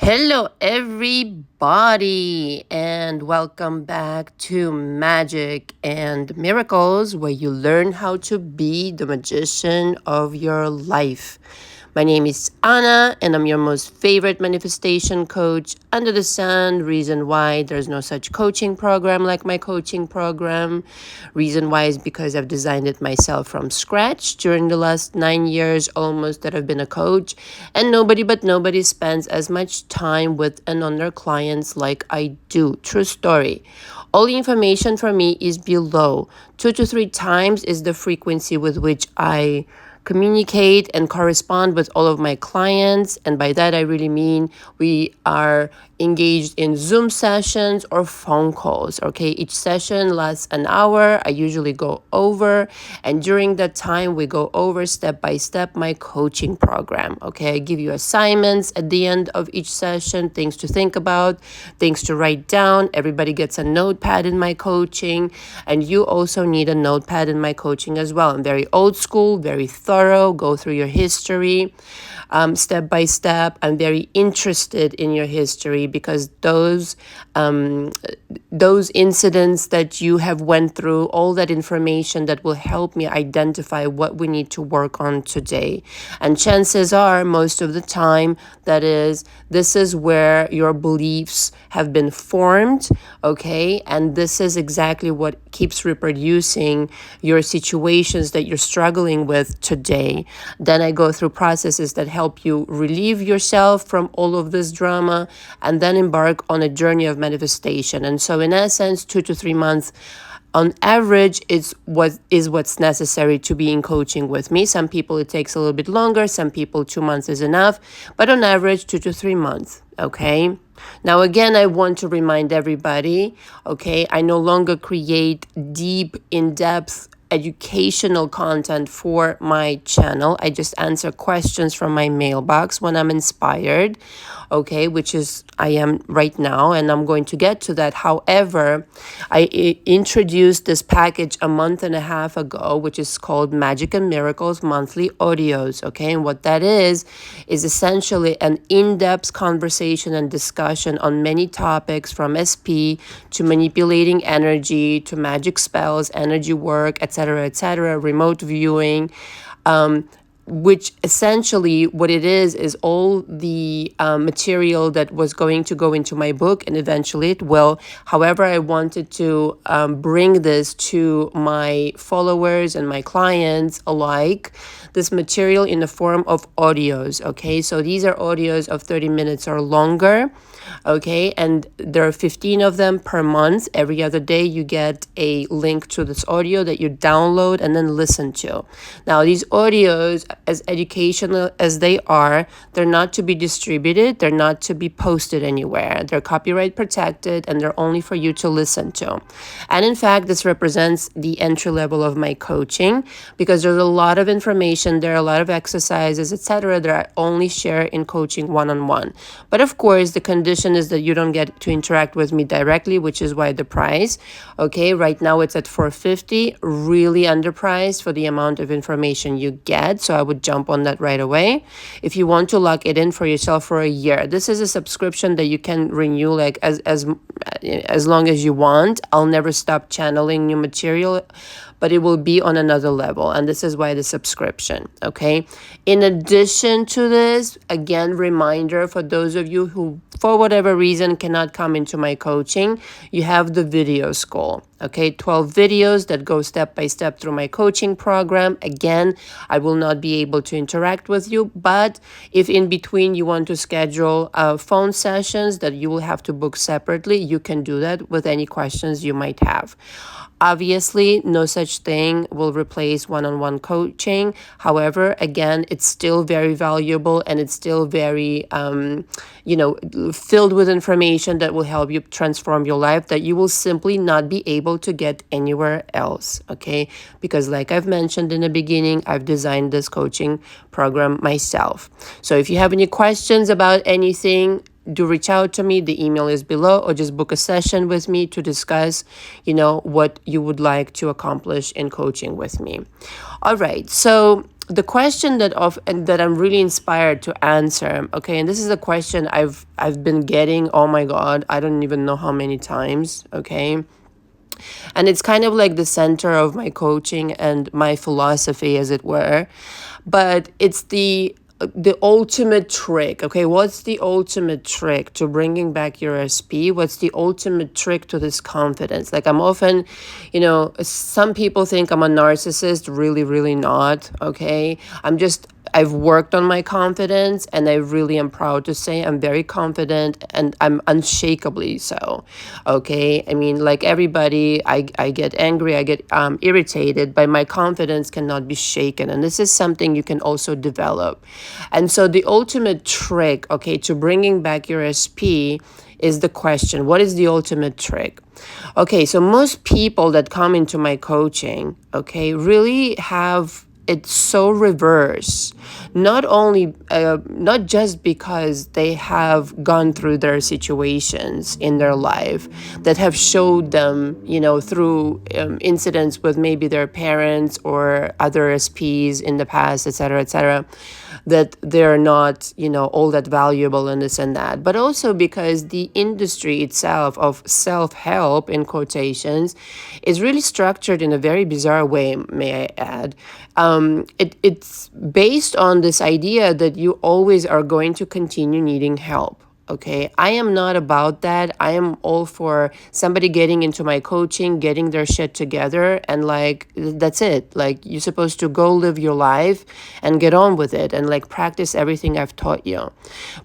Hello, everybody, and welcome back to Magic and Miracles, where you learn how to be the magician of your life. My name is Anna, and I'm your most favorite manifestation coach under the sun. Reason why there's no such coaching program like my coaching program. Reason why is because I've designed it myself from scratch during the last 9 years almost that I've been a coach, and nobody spends as much time with and on their clients like I do. True story. All the information for me is below. 2 to 3 times is the frequency with which I communicate and correspond with all of my clients. And by that, I really mean we are engaged in Zoom sessions or phone calls. Okay, each session lasts an hour. I usually go over, and during that time, we go over step by step my coaching program. Okay, I give you assignments at the end of each session, things to think about, things to write down. Everybody gets a notepad in my coaching, and you also need a notepad in my coaching as well. I'm very old school, very thorough, go through your history step by step. I'm very interested in your history because those incidents that you have went through, all that information that will help me identify what we need to work on today. And chances are, most of the time, this is where your beliefs have been formed, okay? And this is exactly what keeps reproducing your situations that you're struggling with today. Then I go through processes that help you relieve yourself from all of this drama and then embark on a journey of manifestation. And so in essence, 2 to 3 months on average is what's necessary to be in coaching with me. Some people it takes a little bit longer, some people 2 months is enough, but on average 2 to 3 months. Okay. Now again, I want to remind everybody, okay, I no longer create deep, in-depth educational content for my channel. I just answer questions from my mailbox when I'm inspired, okay, which is I am right now, and I'm going to get to that. However, I introduced this package a month and a half ago, which is called Magic and Miracles Monthly Audios, okay? And what that is essentially an in-depth conversation and discussion on many topics from SP to manipulating energy to magic spells, energy work, etc., remote viewing, which essentially what it is all the material that was going to go into my book, and eventually it will. However, I wanted to bring this to my followers and my clients alike, this material in the form of audios, okay? So these are audios of 30 minutes or longer, okay? And there are 15 of them per month. Every other day you get a link to this audio that you download and then listen to. Now, these audios, as educational as they are, they're not to be distributed. They're not to be posted anywhere. They're copyright protected, and they're only for you to listen to. And in fact, this represents the entry level of my coaching because there's a lot of information, there are a lot of exercises, etc., that I only share in coaching one-on-one. But of course, the condition is that you don't get to interact with me directly, which is why the price, okay, right now it's at $450, really underpriced for the amount of information you get. So I would jump on that right away. If you want to lock it in for yourself for a year, this is a subscription that you can renew like as long as you want. I'll never stop channeling new material, but it will be on another level. And this is why the subscription, okay? In addition to this, again, reminder for those of you who, for whatever reason, cannot come into my coaching, you have the video school, okay? 12 videos that go step by step through my coaching program. Again, I will not be able to interact with you, but if in between you want to schedule phone sessions that you will have to book separately, you can do that with any questions you might have. Obviously, no such thing will replace one-on-one coaching. However, again, it's still very valuable, and it's still very, filled with information that will help you transform your life that you will simply not be able to get anywhere else, okay? Because like I've mentioned in the beginning, I've designed this coaching program myself. So if you have any questions about anything, do reach out to me. The email is below, or just book a session with me to discuss, what you would like to accomplish in coaching with me. All right. So the question that I'm really inspired to answer, okay, and this is a question I've been getting, oh my God, I don't even know how many times, okay? And it's kind of like the center of my coaching and my philosophy, as it were. But it's the ultimate trick. Okay, what's the ultimate trick to bringing back your SP? What's the ultimate trick to this confidence? Like, I'm often, some people think I'm a narcissist. Really, really not. Okay, I've worked on my confidence, and I really am proud to say I'm very confident, and I'm unshakably so. Okay, I mean, like everybody, I get angry, I get irritated, but my confidence cannot be shaken, and this is something you can also develop. And so the ultimate trick, okay, to bringing back your SP is the question: what is the ultimate trick? Okay, so most people that come into my coaching, okay, really have it's so reverse, not just because they have gone through their situations in their life that have showed them, through incidents with maybe their parents or other SPs in the past, etc., that they're not, all that valuable and this and that, but also because the industry itself of self-help, in quotations, is really structured in a very bizarre way, may I add. It's based on this idea that you always are going to continue needing help. Okay, I am not about that. I am all for somebody getting into my coaching, getting their shit together, and like, that's it. Like, you're supposed to go live your life and get on with it and like practice everything I've taught you.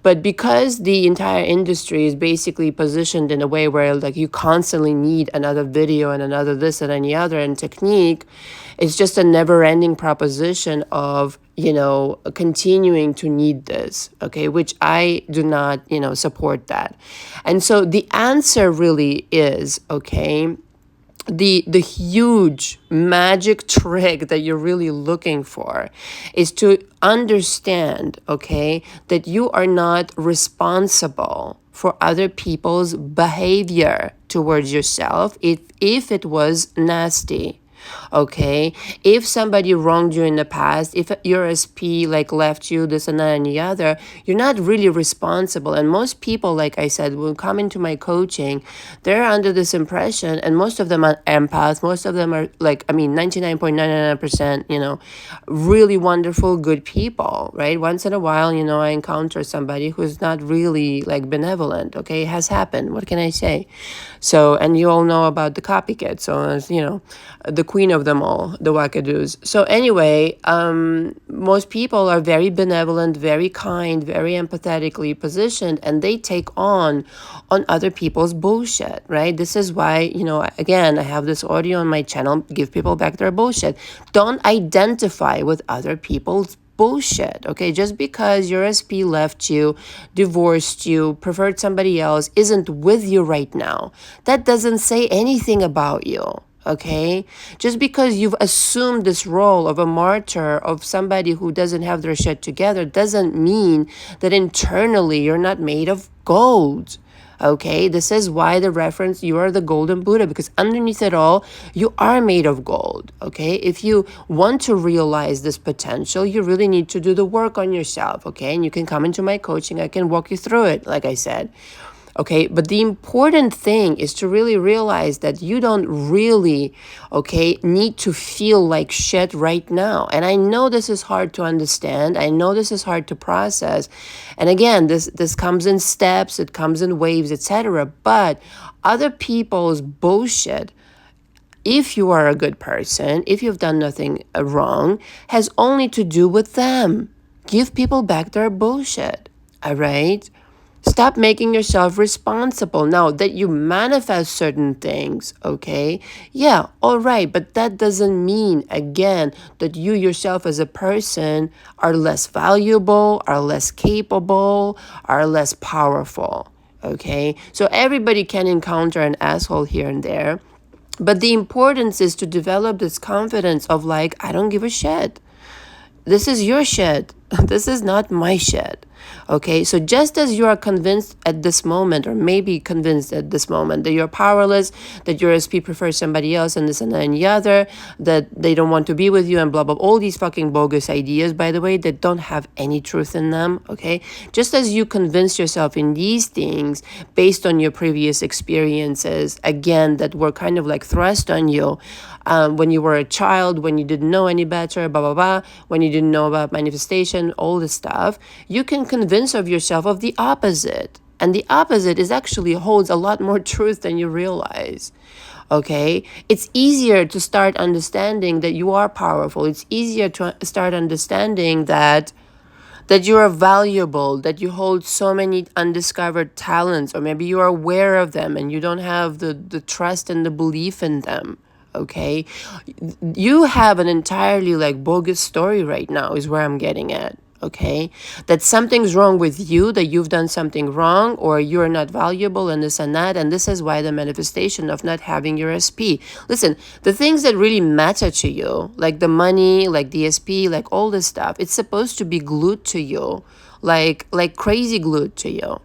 But because the entire industry is basically positioned in a way where like you constantly need another video and another this and any other and technique, it's just a never-ending proposition of, continuing to need this, okay, which I do not, support that. And so the answer really is, okay, the huge magic trick that you're really looking for is to understand, okay, that you are not responsible for other people's behavior towards yourself if it was nasty. Okay, if somebody wronged you in the past, if your SP like left you this and that and the other, you're not really responsible. And most people, like I said, will come into my coaching, they're under this impression, and most of them are empath, most of them are like, 99.99%, really wonderful, good people, right? Once in a while, I encounter somebody who's not really like benevolent. Okay, it has happened. What can I say? So, and you all know about the copycat. So, the queen of them all, the wackadoos. So anyway, most people are very benevolent, very kind, very empathetically positioned, and they take on other people's bullshit, right? This is why, again, I have this audio on my channel, give people back their bullshit. Don't identify with other people's bullshit, okay? Just because your SP left you, divorced you, preferred somebody else, isn't with you right now, that doesn't say anything about you. Okay, just because you've assumed this role of a martyr, of somebody who doesn't have their shit together, doesn't mean that internally you're not made of gold. Okay, this is why the reference, you are the golden Buddha, because underneath it all, you are made of gold. Okay, if you want to realize this potential, you really need to do the work on yourself. Okay, and you can come into my coaching, I can walk you through it, like I said. Okay, but the important thing is to really realize that you don't really, okay, need to feel like shit right now. And I know this is hard to understand. I know this is hard to process. And again, this comes in steps, it comes in waves, etc. But other people's bullshit, if you are a good person, if you've done nothing wrong, has only to do with them. Give people back their bullshit, all right? Stop making yourself responsible. Now that you manifest certain things, okay? Yeah, all right, but that doesn't mean, again, that you yourself as a person are less valuable, are less capable, are less powerful, okay? So everybody can encounter an asshole here and there, but the importance is to develop this confidence of like, I don't give a shit. This is your shit. This is not my shit. Okay, so just as you are convinced at this moment, or maybe convinced at this moment, that you're powerless, that your SP prefers somebody else and this and that and the other, that they don't want to be with you and blah, blah, all these fucking bogus ideas, by the way, that don't have any truth in them, okay? Just as you convince yourself in these things based on your previous experiences, again, that were kind of like thrust on you, when you were a child, when you didn't know any better, blah, blah, blah, when you didn't know about manifestation, all this stuff, you can convince of yourself of the opposite. And the opposite is actually holds a lot more truth than you realize. Okay? It's easier to start understanding that you are powerful. It's easier to start understanding that you are valuable, that you hold so many undiscovered talents, or maybe you are aware of them and you don't have the trust and the belief in them. Okay, you have an entirely like bogus story right now is where I'm getting at. Okay, that something's wrong with you, that you've done something wrong, or you're not valuable and this and that, and this is why the manifestation of not having your SP. Listen, the things that really matter to you, like the money, like the SP, like all this stuff, it's supposed to be glued to you, like crazy glued to you.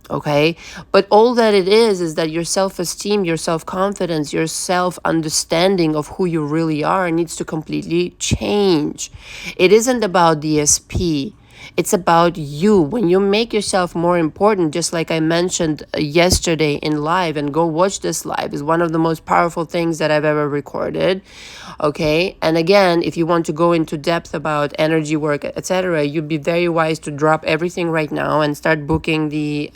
Okay, but all that it is that your self-esteem, your self-confidence, your self-understanding of who you really are needs to completely change. It isn't about the SP. It's about you. When you make yourself more important, just like I mentioned yesterday in live, and go watch this live, is one of the most powerful things that I've ever recorded. Okay, and again, if you want to go into depth about energy work, etc., you'd be very wise to drop everything right now and start booking the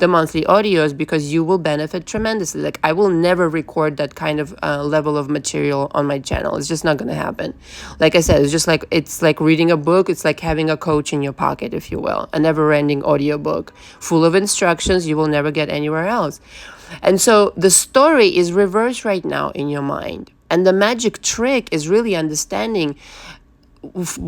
monthly audios, because you will benefit tremendously. Like, I will never record that kind of level of material on my channel. It's just not going to happen. Like I said, it's like reading a book. It's like having a coach in your pocket, if you will, a never-ending audiobook full of instructions you will never get anywhere else. And so the story is reversed right now in your mind. And the magic trick is really understanding,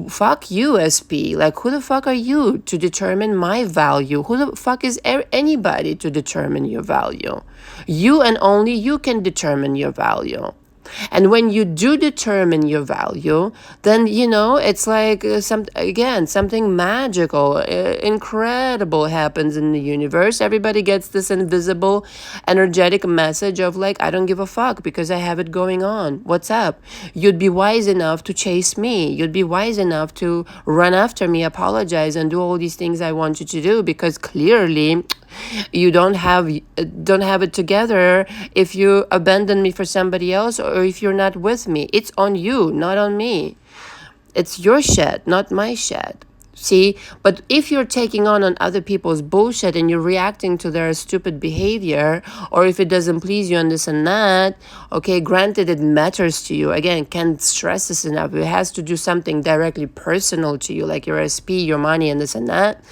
fuck you, SP. Like, who the fuck are you to determine my value? Who the fuck is anybody to determine your value? You and only you can determine your value. And when you do determine your value, then, it's like something magical, incredible happens in the universe. Everybody gets this invisible, energetic message of like, I don't give a fuck because I have it going on. What's up? You'd be wise enough to chase me. You'd be wise enough to run after me, apologize, and do all these things I want you to do, because clearly you don't have it together if you abandon me for somebody else, or if you're not with me. It's on you, not on me. It's your shit, not my shit. See? But if you're taking on other people's bullshit and you're reacting to their stupid behavior, or if it doesn't please you and this and that, okay, granted it matters to you. Again, can't stress this enough. It has to do something directly personal to you, like your SP, your money, and this and that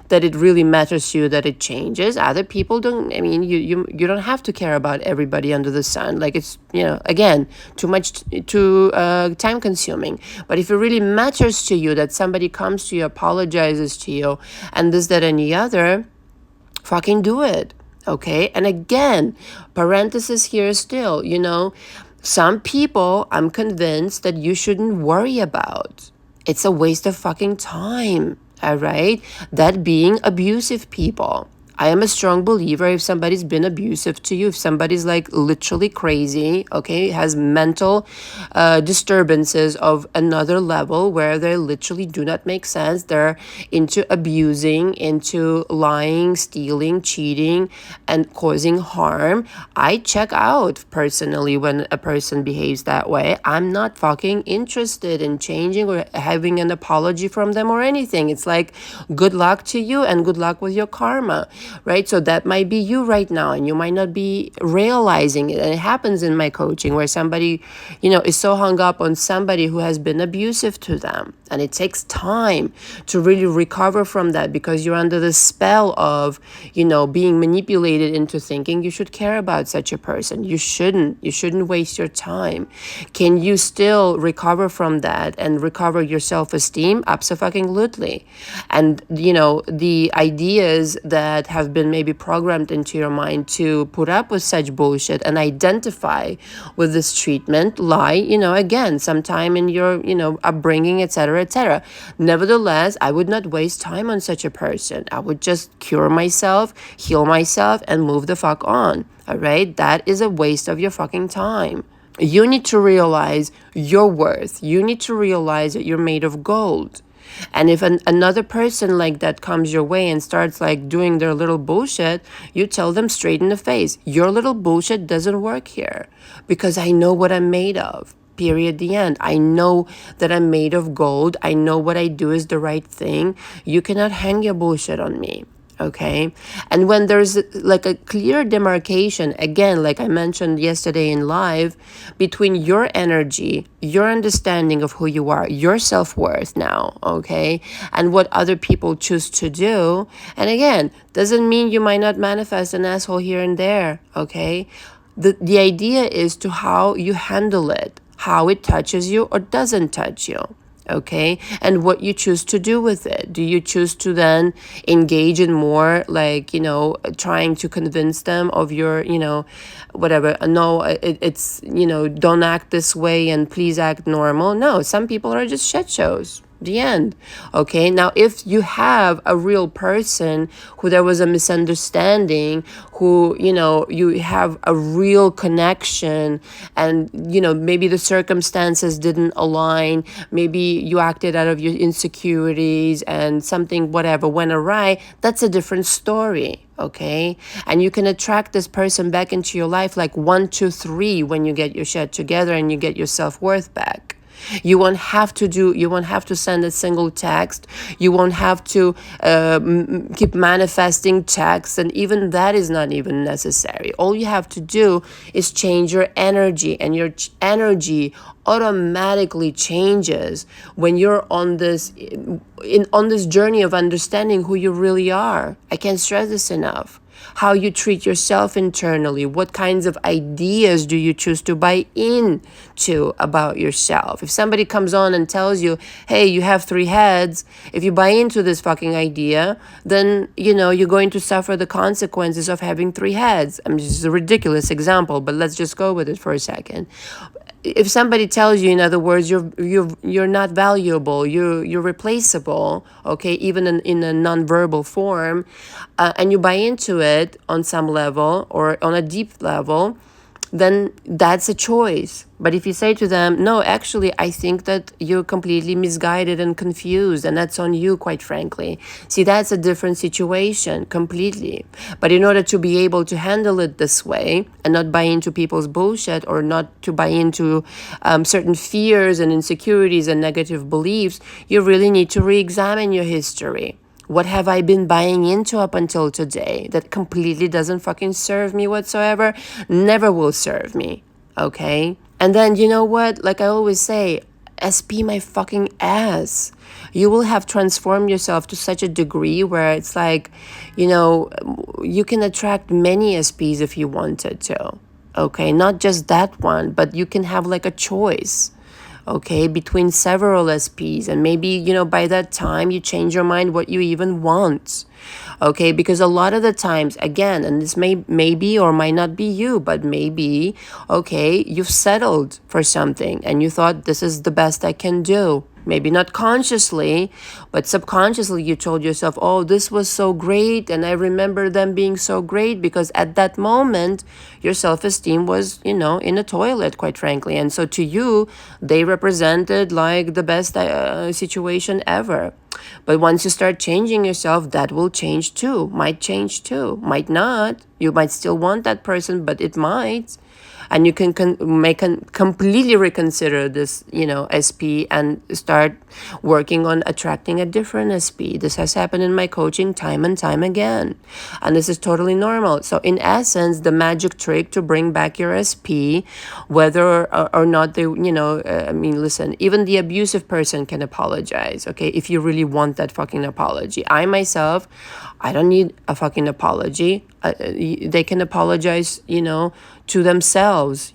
it really matters to you, that it changes. Other people don't, you don't have to care about everybody under the sun. Like, it's, again, too time consuming. But if it really matters to you that somebody comes to you, apologizes to you, and this, that, and the other, fucking do it. Okay? And again, parenthesis here still, some people, I'm convinced that you shouldn't worry about. It's a waste of fucking time. All right? That being abusive people. I am a strong believer, if somebody's been abusive to you, if somebody's like literally crazy, okay, has mental disturbances of another level where they literally do not make sense, they're into abusing, into lying, stealing, cheating, and causing harm, I check out personally when a person behaves that way. I'm not fucking interested in changing or having an apology from them or anything. It's like, good luck to you and good luck with your karma. Right? So that might be you right now, and you might not be realizing it. And it happens in my coaching where somebody, is so hung up on somebody who has been abusive to them. And it takes time to really recover from that, because you're under the spell of, being manipulated into thinking you should care about such a person. You shouldn't waste your time. Can you still recover from that and recover your self-esteem? Abso-fucking-lutely. And, the ideas that have been maybe programmed into your mind to put up with such bullshit and identify with this treatment lie, again, sometime in your, upbringing, etc., etc. Nevertheless, I would not waste time on such a person. I would just cure myself, heal myself, and move the fuck on. All right? That is a waste of your fucking time. You need to realize your worth. You need to realize that you're made of gold. And if another person like that comes your way and starts like doing their little bullshit, you tell them straight in the face, your little bullshit doesn't work here, because I know what I'm made of. Period. The end. I know that I'm made of gold. I know what I do is the right thing. You cannot hang your bullshit on me. Okay. And when there's like a clear demarcation, again, like I mentioned yesterday in live, between your energy, your understanding of who you are, your self-worth now, okay, and what other people choose to do. And again, doesn't mean you might not manifest an asshole here and there, okay? The idea is to how you handle it, how it touches you or doesn't touch you. Okay, and what you choose to do with it. Do you choose to then engage in more like, trying to convince them of your, whatever, no, it's, don't act this way and please act normal. No, some people are just shit shows. The end. Okay, now if you have a real person who there was a misunderstanding, who, you have a real connection, and, maybe the circumstances didn't align, maybe you acted out of your insecurities and something, whatever, went awry, that's a different story. Okay, and you can attract this person back into your life like 1, 2, 3 when you get your shit together and you get your self-worth back. You won't have to send a single text. You won't have to keep manifesting texts, and even that is not even necessary. All you have to do is change your energy, and your energy automatically changes when you're on this journey of understanding who you really are. I can't stress this enough. How you treat yourself internally, what kinds of ideas do you choose to buy into about yourself? If somebody comes on and tells you, hey, you have 3 heads, if you buy into this fucking idea, then, you're going to suffer the consequences of having 3 heads. I mean, this is a ridiculous example, but let's just go with it for a second. If somebody tells you, in other words, you're not valuable, you're replaceable, okay, even in a nonverbal form, and you buy into it on some level or on a deep level, then that's a choice. But if you say to them, no, actually, I think that you're completely misguided and confused, and that's on you, quite frankly. See, that's a different situation completely. But in order to be able to handle it this way and not buy into people's bullshit, or not to buy into certain fears and insecurities and negative beliefs, you really need to re-examine your history. What have I been buying into up until today that completely doesn't fucking serve me whatsoever? Never will serve me, okay? And then, you know what? Like I always say, SP my fucking ass. You will have transformed yourself to such a degree where it's like, you can attract many SPs if you wanted to, okay? Not just that one, but you can have like a choice. Okay, between several SPs, and maybe, by that time you change your mind what you even want. Okay, because a lot of the times, again, and this may be or might not be you, but maybe, okay, you've settled for something and you thought this is the best I can do. Maybe not consciously, but subconsciously you told yourself, oh, this was so great. And I remember them being so great because at that moment, your self-esteem was, in a toilet, quite frankly. And so to you, they represented like the best situation ever. But once you start changing yourself, that will change too, might change too, might not. You might still want that person, but it might. And you can completely reconsider this, SP, and start working on attracting a different SP. This has happened in my coaching time and time again. And this is totally normal. So in essence, the magic trick to bring back your SP, whether or not they, listen, even the abusive person can apologize, okay, if you really want that fucking apology. I myself, I don't need a fucking apology. They can apologize, to themselves,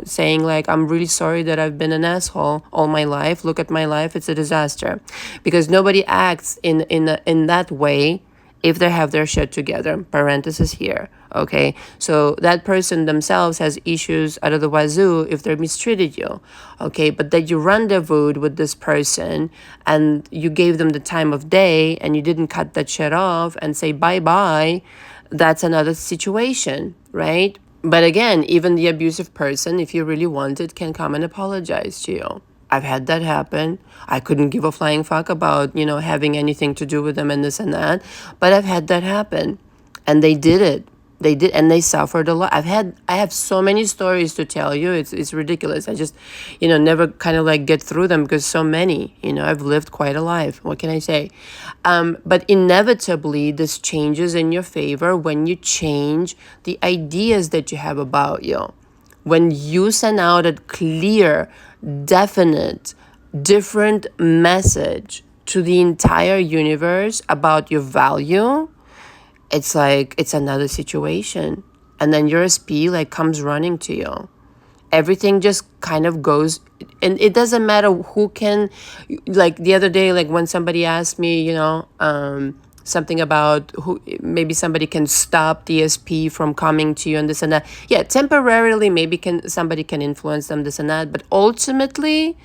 saying like, I'm really sorry that I've been an asshole all my life. Look at my life. It's a disaster. Because nobody acts in that way if they have their shit together, parenthesis here, okay? So that person themselves has issues out of the wazoo if they mistreated you, okay? But that you rendezvoused with this person and you gave them the time of day and you didn't cut that shit off and say bye-bye, that's another situation, right? But again, even the abusive person, if you really want it, can come and apologize to you. I've had that happen. I couldn't give a flying fuck about, having anything to do with them and this and that. But I've had that happen. And they did it. They did, and they suffered a lot. I have so many stories to tell you. It's ridiculous. I just, never kind of like get through them because so many, I've lived quite a life. What can I say? But inevitably, this changes in your favor when you change the ideas that you have about you. When you send out a clear, definite, different message to the entire universe about your value, it's like it's another situation. And then your SP comes running to you. Everything just kind of goes, and it doesn't matter who can, the other day, when somebody asked me, something about who maybe somebody can stop the SP from coming to you and this and that. Yeah, temporarily maybe somebody can influence them, this and that, but ultimately,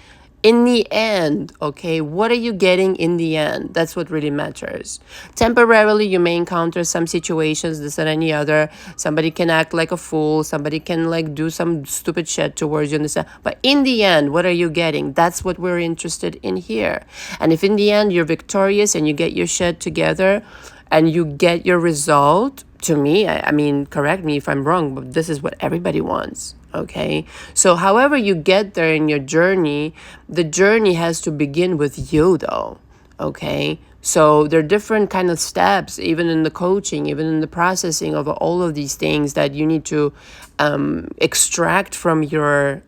in the end, okay, what are you getting in the end? That's what really matters. Temporarily, you may encounter some situations, this and any other. Somebody can act like a fool. Somebody can do some stupid shit towards you and this and that. But in the end, what are you getting? That's what we're interested in here. And if in the end you're victorious and you get your shit together and you get your result, to me, I mean, correct me if I'm wrong, but this is what everybody wants. Okay, so however you get there in your journey, the journey has to begin with you though. Okay, so there are different kind of steps, even in the coaching, even in the processing of all of these things that you need to extract from your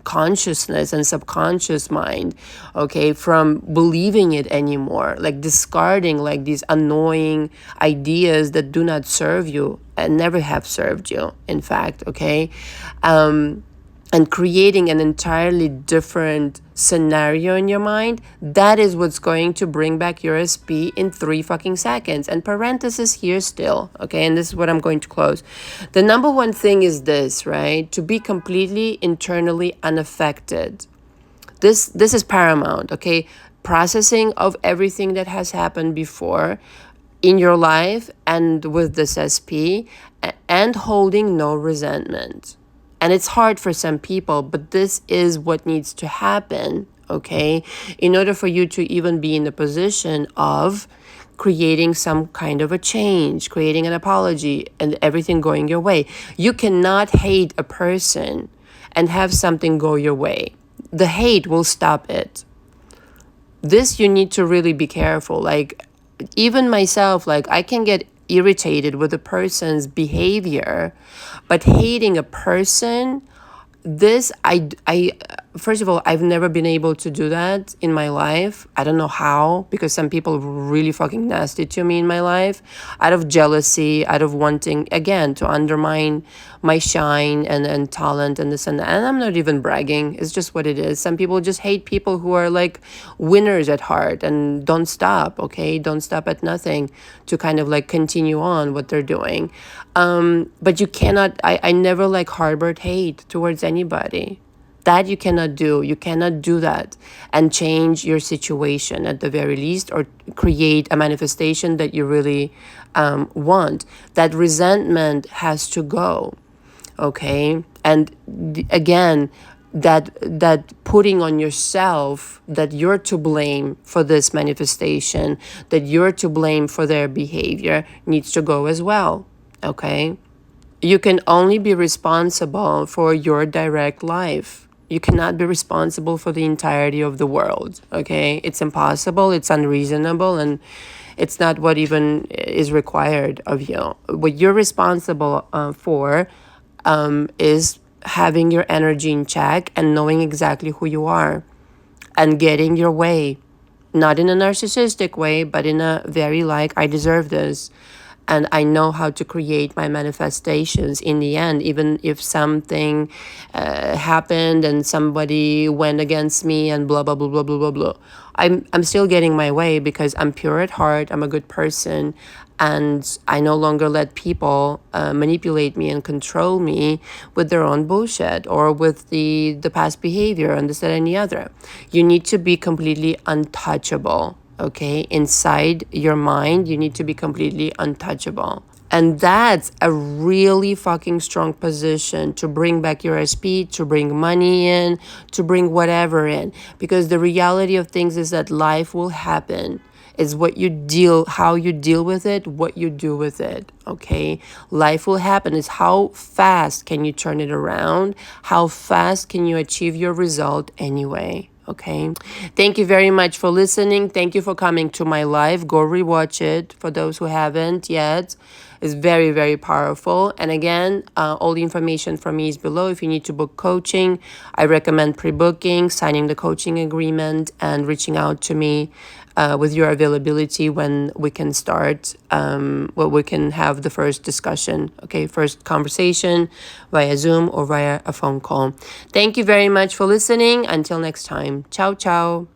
consciousness and subconscious mind, okay, from believing it anymore, discarding these annoying ideas that do not serve you and never have served you, in fact, okay, and creating an entirely different scenario in your mind. That is what's going to bring back your SP in 3 fucking seconds. And parenthesis here still, okay? And this is what I'm going to close. The number one thing is this, right? To be completely internally unaffected. This is paramount, okay? Processing of everything that has happened before in your life and with this SP, and holding no resentment. And it's hard for some people, but this is what needs to happen, okay? In order for you to even be in the position of creating some kind of a change, creating an apology, and everything going your way. You cannot hate a person and have something go your way. The hate will stop it. This you need to really be careful. Even myself, I can get irritated with a person's behavior, but hating a person, this, I first of all, I've never been able to do that in my life. I don't know how, because some people were really fucking nasty to me in my life, out of jealousy, out of wanting, again, to undermine my shine and talent and this and that. And I'm not even bragging. It's just what it is. Some people just hate people who are winners at heart and don't stop, okay? Don't stop at nothing to kind of continue on what they're doing. But you cannot, I never harbored hate towards anybody. That you cannot do. You cannot do that and change your situation at the very least, or create a manifestation that you really want. That resentment has to go, okay? And again, that putting on yourself that you're to blame for this manifestation, that you're to blame for their behavior, needs to go as well, okay? You can only be responsible for your direct life. You cannot be responsible for the entirety of the world, okay? It's impossible, it's unreasonable, and it's not what even is required of you. What you're responsible for is having your energy in check and knowing exactly who you are and getting your way. Not in a narcissistic way, but in a very I deserve this. And I know how to create my manifestations in the end, even if something happened and somebody went against me and blah, blah, blah, blah, blah, blah, blah. I'm still getting my way because I'm pure at heart. I'm a good person. And I no longer let people manipulate me and control me with their own bullshit or with the past behavior and this and any other. You need to be completely untouchable, okay? Inside your mind, you need to be completely untouchable. And that's a really fucking strong position to bring back your SP, to bring money in, to bring whatever in. Because the reality of things is that life will happen. It's how you deal with it, what you do with it, okay? Life will happen. It's how fast can you turn it around? How fast can you achieve your result anyway? Okay. Thank you very much for listening. Thank you for coming to my live. Go rewatch it for those who haven't yet. It's very, very powerful. And again, all the information from me is below. If you need to book coaching, I recommend pre-booking, signing the coaching agreement, and reaching out to me with your availability when we can start, we can have the first discussion, okay, first conversation via Zoom or via a phone call. Thank you very much for listening. Until next time. Ciao, ciao.